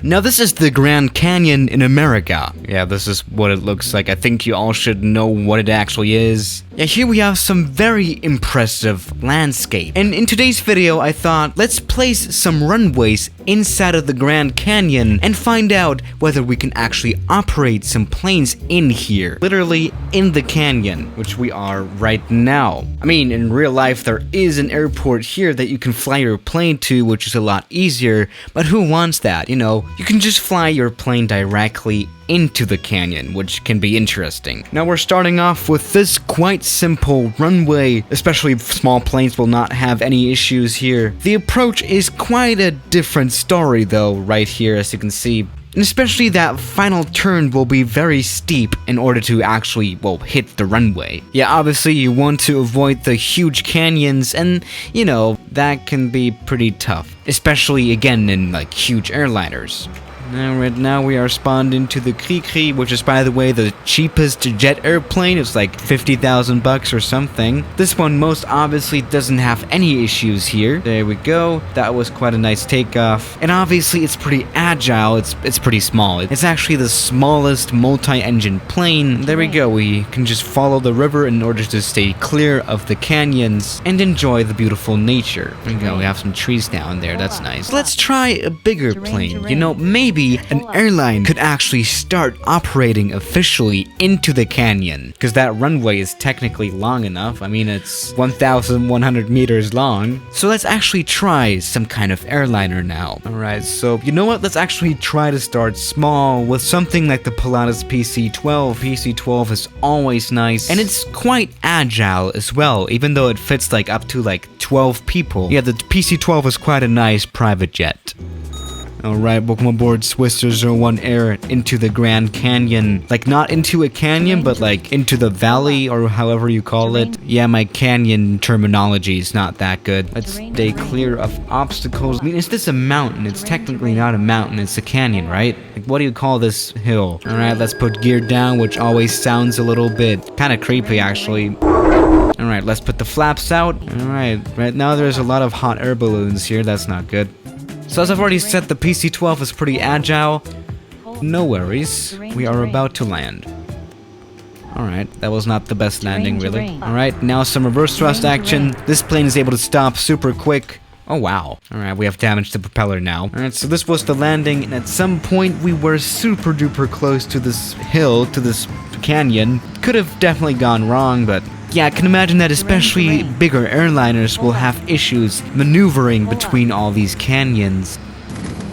Now this is the Grand Canyon in America. Yeah, this is what it looks like. I think you all should know what it actually is. Yeah, here we have some very impressive landscape. And in today's video, I thought, let's place some runways inside of the Grand Canyon and find out whether we can actually operate some planes in here. Literally in the canyon, which we are right now. I mean, in real life, there is an airport here that you can fly your plane to, which is a lot easier, but who wants that? You know, you can just fly your plane directly into the canyon, which can be interesting. Now we're starting off with this quite simple runway, especially small planes will not have any issues here. The approach is quite a different story though, right here as you can see. And especially that final turn will be very steep in order to actually, well, hit the runway. Yeah, obviously you want to avoid the huge canyons and, you know, that can be pretty tough. Especially again in like huge airliners. Now, right now we are spawned into the Kepyy, which is, by the way, the cheapest jet airplane. It's like 50,000 bucks or something. This one most obviously doesn't have any issues here. There we go. That was quite a nice takeoff. And obviously it's pretty agile. It's pretty small. It's actually the smallest multi-engine plane. There we go. We can just follow the river in order to stay clear of the canyons and enjoy the beautiful nature. There we go. We have some trees down there. That's nice. Let's try a bigger plane. You know, maybe an airline could actually start operating officially into the canyon, because that runway is technically long enough. I mean, it's 1,100 meters long. So let's actually try some kind of airliner now. Alright, so you know what? Let's actually try to start small with something like the Pilatus PC-12. PC-12 is always nice, and it's quite agile as well, even though it fits like up to like 12 people. Yeah, the PC-12 is quite a nice private jet. Alright, welcome aboard Swisser 01 Air into the Grand Canyon. Like, not into a canyon, but like into the valley, or however you call it. Yeah, my canyon terminology is not that good. Let's stay clear of obstacles. I mean, is this a mountain? It's technically not a mountain, it's a canyon, right? Like, what do you call this hill? Alright, let's put gear down, which always sounds a little bit kind of creepy, actually. Alright, let's put the flaps out. Alright, right now there's a lot of hot air balloons here, that's not good. So as I've already said, the PC-12 is pretty agile. No worries, we are about to land. Alright, that was not the best landing really. Alright, now some reverse thrust action. This plane is able to stop super quick. Oh wow. Alright, we have damaged the propeller now. Alright, so this was the landing, and at some point we were super duper close to this hill, to this canyon. Could have definitely gone wrong, but yeah, I can imagine that especially bigger airliners will have issues maneuvering between all these canyons.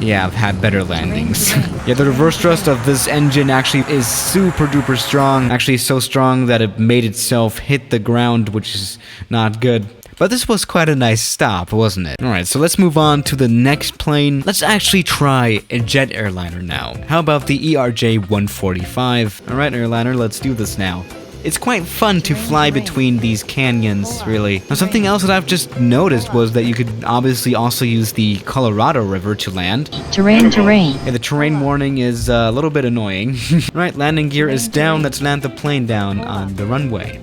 Yeah, I've had better landings. Yeah, the reverse thrust of this engine actually is super duper strong. Actually so strong that it made itself hit the ground, which is not good. But this was quite a nice stop, wasn't it? Alright, so let's move on to the next plane. Let's actually try a jet airliner now. How about the ERJ-145? Alright, airliner, let's do this now. It's quite fun to fly between these canyons, really. Now, something else that I've just noticed was that you could obviously also use the Colorado River to land. Terrain. Yeah, the terrain warning is a little bit annoying. Right, landing gear is down. Let's land the plane down on the runway.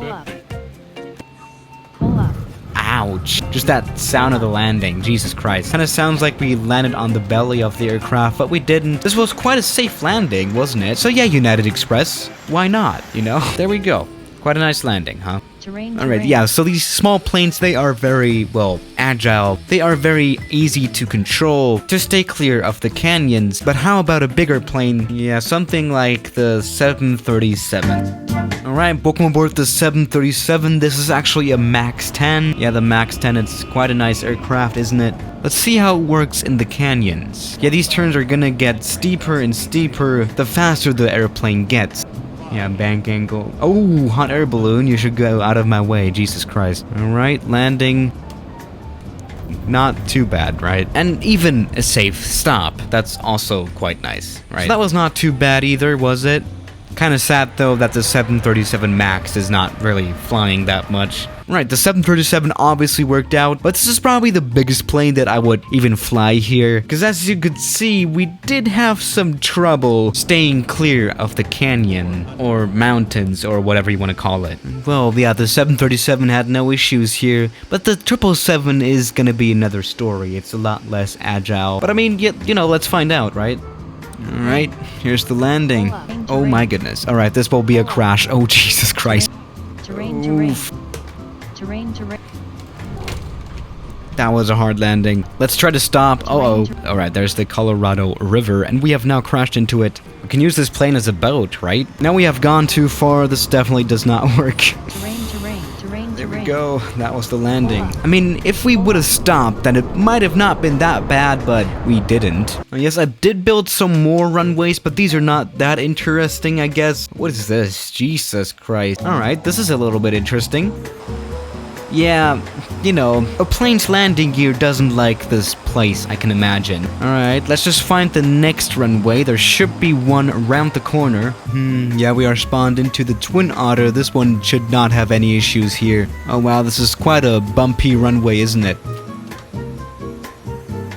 Ouch. Just that sound of the landing, Jesus Christ. Kinda sounds like we landed on the belly of the aircraft, but we didn't. This was quite a safe landing, wasn't it? So yeah, United Express, why not, you know? There we go. Quite a nice landing, huh? Alright, yeah, so these small planes, they are very, well, agile. They are very easy to control, to stay clear of the canyons. But how about a bigger plane? Yeah, something like the 737. Alright, welcome aboard the 737. This is actually a Max 10. Yeah, the Max 10, it's quite a nice aircraft, isn't it? Let's see how it works in the canyons. Yeah, these turns are gonna get steeper and steeper the faster the airplane gets. Yeah, bank angle. Oh, hot air balloon. You should go out of my way. Jesus Christ. Alright, landing. Not too bad, right? And even a safe stop. That's also quite nice, right? So that was not too bad either, was it? Kind of sad though that the 737 MAX is not really flying that much. Right, the 737 obviously worked out, but this is probably the biggest plane that I would even fly here. Because as you could see, we did have some trouble staying clear of the canyon, or mountains, or whatever you want to call it. Well, yeah, the 737 had no issues here, but the 777 is gonna be another story. It's a lot less agile. But I mean, you know, let's find out, right? Alright, here's the landing. Oh my goodness. Alright, this will be a crash. Oh, Jesus Christ. Oof. That was a hard landing. Let's try to stop. Alright, there's the Colorado River, and we have now crashed into it. We can use this plane as a boat, right? Now we have gone too far. This definitely does not work. There we go. That was the landing. I mean, if we would have stopped, then it might have not been that bad, but we didn't. Yes, I did build some more runways, but these are not that interesting, I guess. What is this? Jesus Christ. Alright, this is a little bit interesting. Yeah, you know, a plane's landing gear doesn't like this place, I can imagine. Alright, let's just find the next runway. There should be one around the corner. Yeah, we are spawned into the Twin Otter. This one should not have any issues here. Oh wow, this is quite a bumpy runway, isn't it?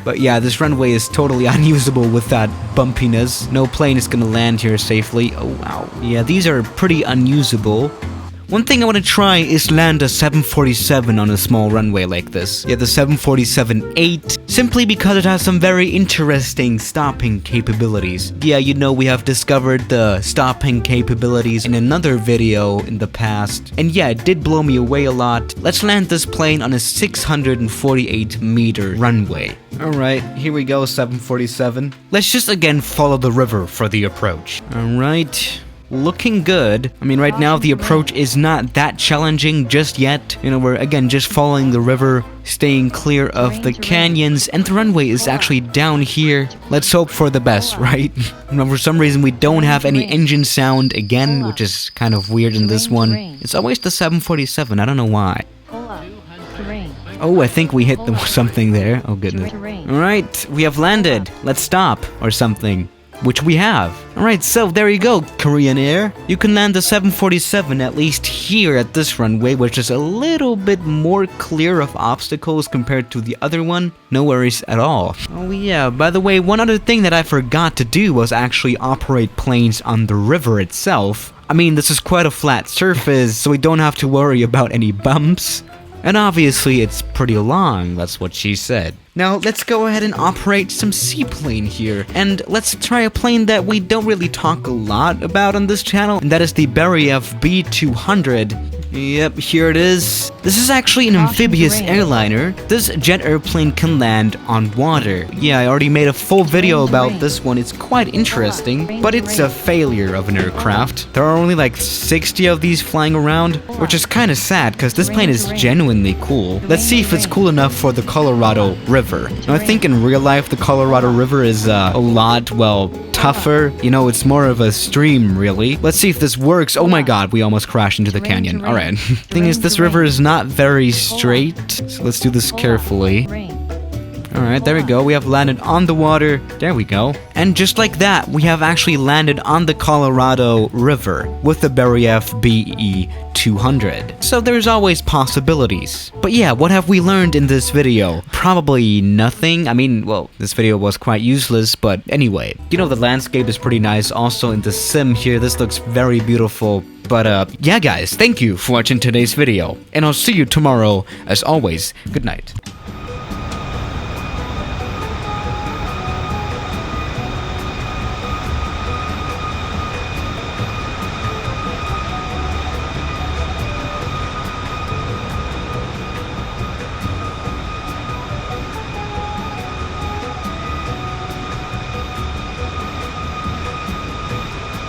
But yeah, this runway is totally unusable with that bumpiness. No plane is gonna land here safely. Oh wow. Yeah, these are pretty unusable. One thing I want to try is land a 747 on a small runway like this. Yeah, the 747-8, simply because it has some very interesting stopping capabilities. Yeah, you know, we have discovered the stopping capabilities in another video in the past. And yeah, it did blow me away a lot. Let's land this plane on a 648-meter runway. Alright, here we go, 747. Let's just again follow the river for the approach. Alright. Looking good. I mean, right now the approach is not that challenging just yet. You know, we're again just following the river, staying clear of the canyons, and the runway is actually down here. Let's hope for the best, right? For some reason we don't have any engine sound again, which is kind of weird in this one. It's always the 747, I don't know why. Oh, I think we hit something there. Oh goodness. Alright, we have landed. Let's stop, or something. Which we have. Alright, so there you go, Korean Air. You can land the 747 at least here at this runway, which is a little bit more clear of obstacles compared to the other one. No worries at all. Oh yeah, by the way, one other thing that I forgot to do was actually operate planes on the river itself. I mean, this is quite a flat surface, so we don't have to worry about any bumps. And obviously it's pretty long, that's what she said. Now let's go ahead and operate some seaplane here, and let's try a plane that we don't really talk a lot about on this channel, and that is the Beriev B-200. Yep, here it is. This is actually an amphibious airliner. This jet airplane can land on water. Yeah, I already made a full video about this one. It's quite interesting, but it's a failure of an aircraft. There are only like 60 of these flying around, which is kind of sad because this plane is genuinely cool. Let's see if it's cool enough for the Colorado River. Now, I think in real life the Colorado River is a lot, well, tougher. You know, it's more of a stream, really. Let's see if this works. Oh my god, we almost crashed into the canyon. Alright. Thing is, this river is not very straight, so let's do this carefully. Alright, there we go. We have landed on the water. There we go. And just like that, we have actually landed on the Colorado River with the Beriev BE-200. So there's always possibilities. But yeah, what have we learned in this video? Probably nothing. I mean, well, this video was quite useless, but anyway. You know, the landscape is pretty nice also in the sim here. This looks very beautiful. But yeah guys, thank you for watching today's video. And I'll see you tomorrow. As always, good night.